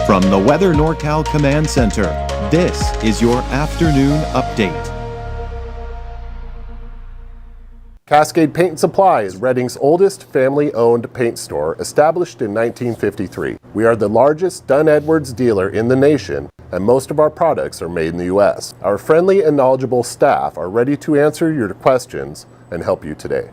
From the Weather NorCal Command Center, this is your afternoon update. Cascade Paint and Supply is Reading's oldest family-owned paint store, established in 1953. We are the largest Dunn Edwards dealer in the nation, and most of our products are made in the U.S. Our friendly and knowledgeable staff are ready to answer your questions and help you today.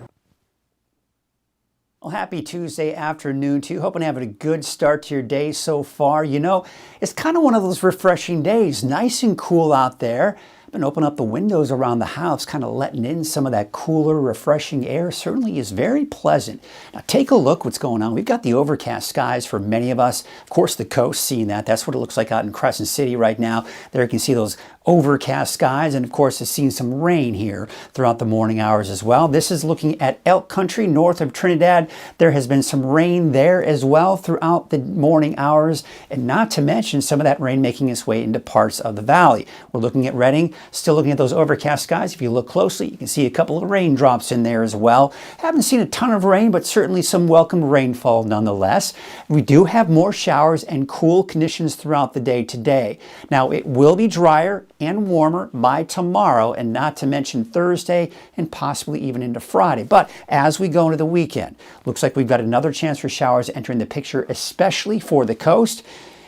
Well, happy Tuesday afternoon to you. Hoping to have a good start to your day so far. You know, it's kind of one of those refreshing days. Nice and cool out there. I've been opening up the windows around the house, kind of letting in some of that cooler, refreshing air. Certainly is very pleasant. Now take a look what's going on. We've got the overcast skies for many of us. Of course, the coast, seeing that. That's what it looks like out in Crescent City right now. There you can see those overcast skies, and of course, it's seen some rain here throughout the morning hours as well. This is looking at Elk Country north of Trinidad. There has been some rain there as well throughout the morning hours, and not to mention some of that rain making its way into parts of the valley. We're looking at Reading, still looking at those overcast skies. If you look closely, you can see a couple of raindrops in there as well. Haven't seen a ton of rain, but certainly some welcome rainfall nonetheless. We do have more showers and cool conditions throughout the day today. Now, it will be drier and warmer by tomorrow, and not to mention Thursday and possibly even into Friday. But as we go into the weekend, looks like we've got another chance for showers entering the picture, especially for the coast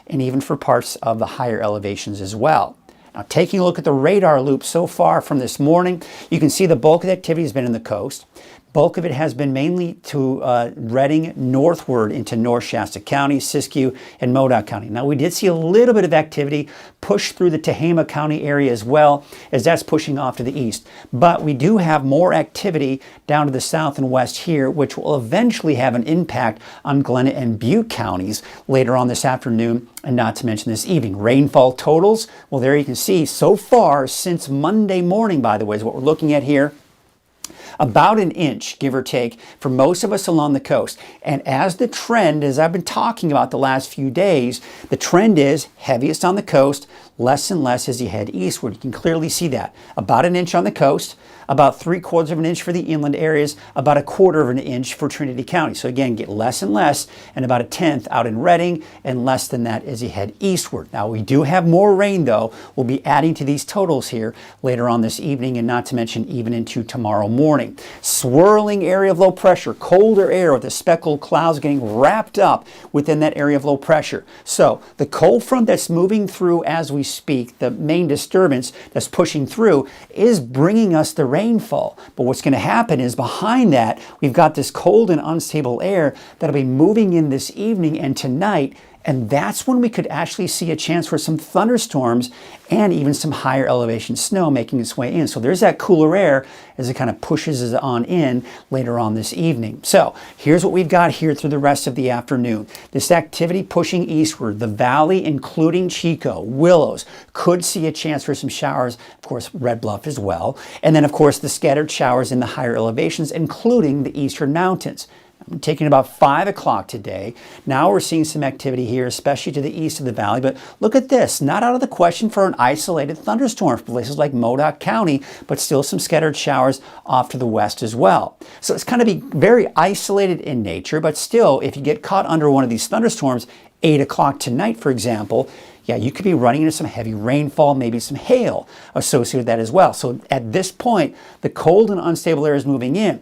and even for parts of the higher elevations as well. Now, taking a look at the radar loop so far from this morning, you can see the bulk of the activity has been in the coast. Bulk of it has been mainly to Reading northward into North Shasta County, Siskiyou, and Modoc County. Now, we did see a little bit of activity push through the Tehama County area as well, as that's pushing off to the east. But we do have more activity down to the south and west here, which will eventually have an impact on Glenna and Butte counties later on this afternoon, and not to mention this evening. Rainfall totals, well, there you can see so far since Monday morning, by the way, is what we're looking at here. About an inch, give or take, for most of us along the coast. And as the trend, as I've been talking about the last few days, the trend is heaviest on the coast, less and less as you head eastward. You can clearly see that. About an inch on the coast, about 3/4 of an inch for the inland areas, about 1/4 of an inch for Trinity County. So again, get less and less, and about 1/10 out in Reading, and less than that as you head eastward. Now, we do have more rain, though. We'll be adding to these totals here later on this evening, and not to mention even into tomorrow morning. Swirling area of low pressure, colder air with the speckled clouds getting wrapped up within that area of low pressure. So the cold front that's moving through as we speak, the main disturbance that's pushing through, is bringing us the rainfall. But what's going to happen is behind that, we've got this cold and unstable air that'll be moving in this evening and tonight. And that's when we could actually see a chance for some thunderstorms and even some higher elevation snow making its way in. So there's that cooler air as it kind of pushes us on in later on this evening. So here's what we've got here through the rest of the afternoon. This activity pushing eastward, the valley, including Chico, Willows, could see a chance for some showers. Of course, Red Bluff as well. And then, of course, the scattered showers in the higher elevations, including the eastern mountains. I'm taking about 5 o'clock today. Now we're seeing some activity here, especially to the east of the valley. But look at this, not out of the question for an isolated thunderstorm for places like Modoc County, but still some scattered showers off to the west as well. So it's kind of be very isolated in nature, but still, if you get caught under one of these thunderstorms, 8 o'clock tonight, for example, yeah, you could be running into some heavy rainfall, maybe some hail associated with that as well. So at this point, the cold and unstable air is moving in,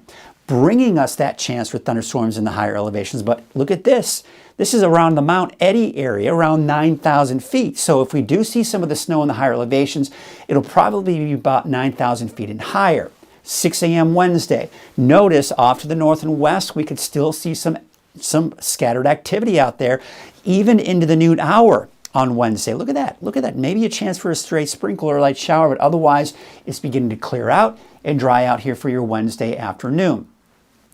bringing us that chance for thunderstorms in the higher elevations. But look at this. This is around the Mount Eddy area, around 9,000 feet. So if we do see some of the snow in the higher elevations, it'll probably be about 9,000 feet and higher. 6 a.m. Wednesday. Notice off to the north and west, we could still see some scattered activity out there, even into the noon hour on Wednesday. Look at that. Look at that. Maybe a chance for a stray sprinkle or light shower, but otherwise it's beginning to clear out and dry out here for your Wednesday afternoon.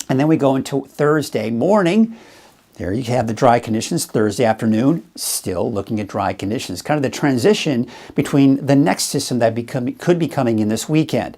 And then we go into Thursday morning. There you have the dry conditions. Thursday afternoon, still looking at dry conditions. Kind of the transition between the next system that could be coming in this weekend.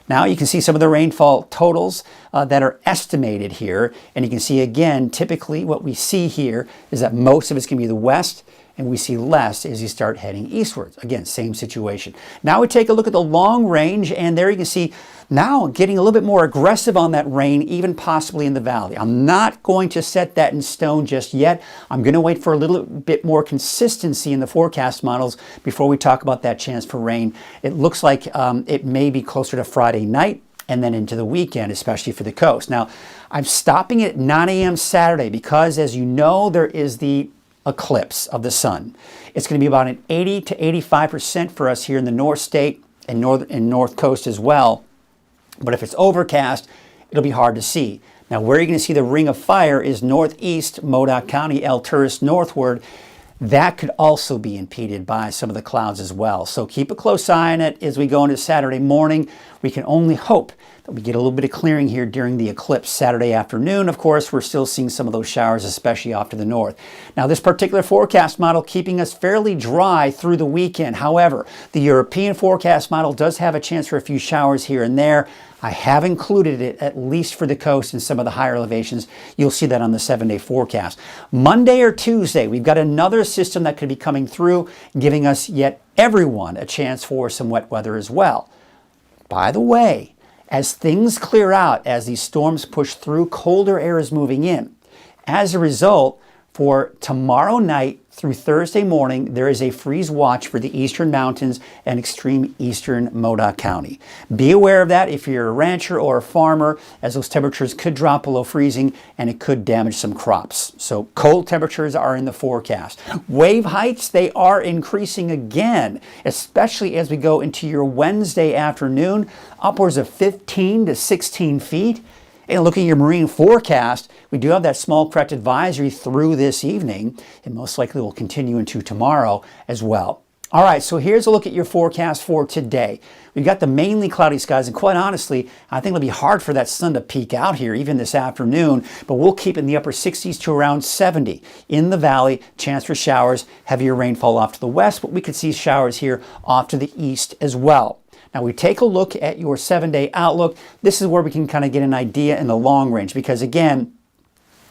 Now you can see some of the rainfall totals that are estimated here. And you can see again, typically what we see here is that most of it's going to be the west and we see less as you start heading eastwards. Again, same situation. Now we take a look at the long range, and there you can see now getting a little bit more aggressive on that rain, even possibly in the valley. I'm not going to set that in stone just yet. I'm going to wait for a little bit more consistency in the forecast models before we talk about that chance for rain. It looks like it may be closer to Friday night and then into the weekend, especially for the coast. Now, I'm stopping at 9 a.m. Saturday because, as you know, there is the eclipse of the sun. It's going to be about an 80 to 85% for us here in the North State and North Coast as well. But if it's overcast, it'll be hard to see. Now, where you're going to see the ring of fire is northeast Modoc County, El Turris northward. That could also be impeded by some of the clouds as well. So keep a close eye on it as we go into Saturday morning. We can only hope that we get a little bit of clearing here during the eclipse Saturday afternoon. Of course, we're still seeing some of those showers, especially off to the north. Now, this particular forecast model keeping us fairly dry through the weekend. However, the European forecast model does have a chance for a few showers here and there. I have included it at least for the coast and some of the higher elevations. You'll see that on the 7-day forecast. Monday or Tuesday, we've got another system that could be coming through, giving us yet everyone a chance for some wet weather as well. By the way, as things clear out, as these storms push through, colder air is moving in. As a result, for tomorrow night through Thursday morning, there is a freeze watch for the eastern mountains and extreme eastern Modoc County. Be aware of that if you're a rancher or a farmer, as those temperatures could drop below freezing and it could damage some crops. So cold temperatures are in the forecast. Wave heights, they are increasing again, especially as we go into your Wednesday afternoon, upwards of 15 to 16 feet. And looking at your marine forecast, we do have that small correct advisory through this evening, and most likely will continue into tomorrow as well. All right, so here's a look at your forecast for today. We've got the mainly cloudy skies, and quite honestly, I think it'll be hard for that sun to peek out here even this afternoon, but we'll keep in the upper 60s to around 70. In the valley, chance for showers, heavier rainfall off to the west, but we could see showers here off to the east as well. Now, we take a look at your 7-day outlook. This is where we can kind of get an idea in the long range because, again,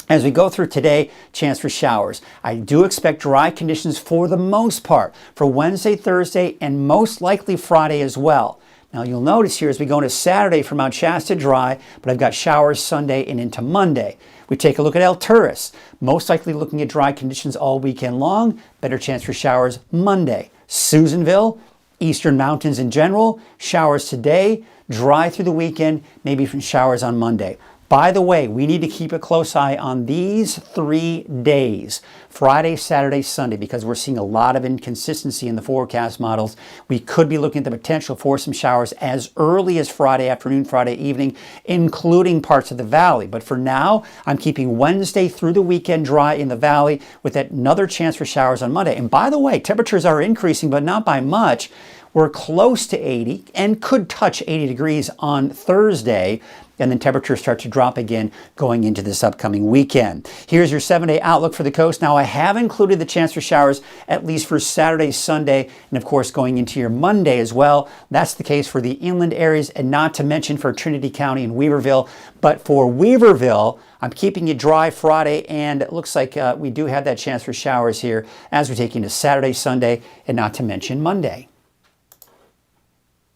as we go through today, chance for showers. I do expect dry conditions for the most part for Wednesday, Thursday, and most likely Friday as well. Now, you'll notice here as we go into Saturday for Mount Shasta dry, but I've got showers Sunday and into Monday. We take a look at El Turris. Most likely looking at dry conditions all weekend long. Better chance for showers Monday. Susanville, Eastern Mountains in general, showers today, dry through the weekend, maybe some showers on Monday. By the way, we need to keep a close eye on these 3 days, Friday, Saturday, Sunday, because we're seeing a lot of inconsistency in the forecast models. We could be looking at the potential for some showers as early as Friday afternoon, Friday evening, including parts of the valley. But for now, I'm keeping Wednesday through the weekend dry in the valley with another chance for showers on Monday. And by the way, temperatures are increasing, but not by much. We're close to 80 and could touch 80 degrees on Thursday, and then temperatures start to drop again going into this upcoming weekend. Here's your 7-day outlook for the coast. Now, I have included the chance for showers at least for Saturday, Sunday, and of course going into your Monday as well. That's the case for the inland areas and not to mention for Trinity County and Weaverville. But for Weaverville, I'm keeping it dry Friday, and it looks like we do have that chance for showers here as we take into Saturday, Sunday, and not to mention Monday.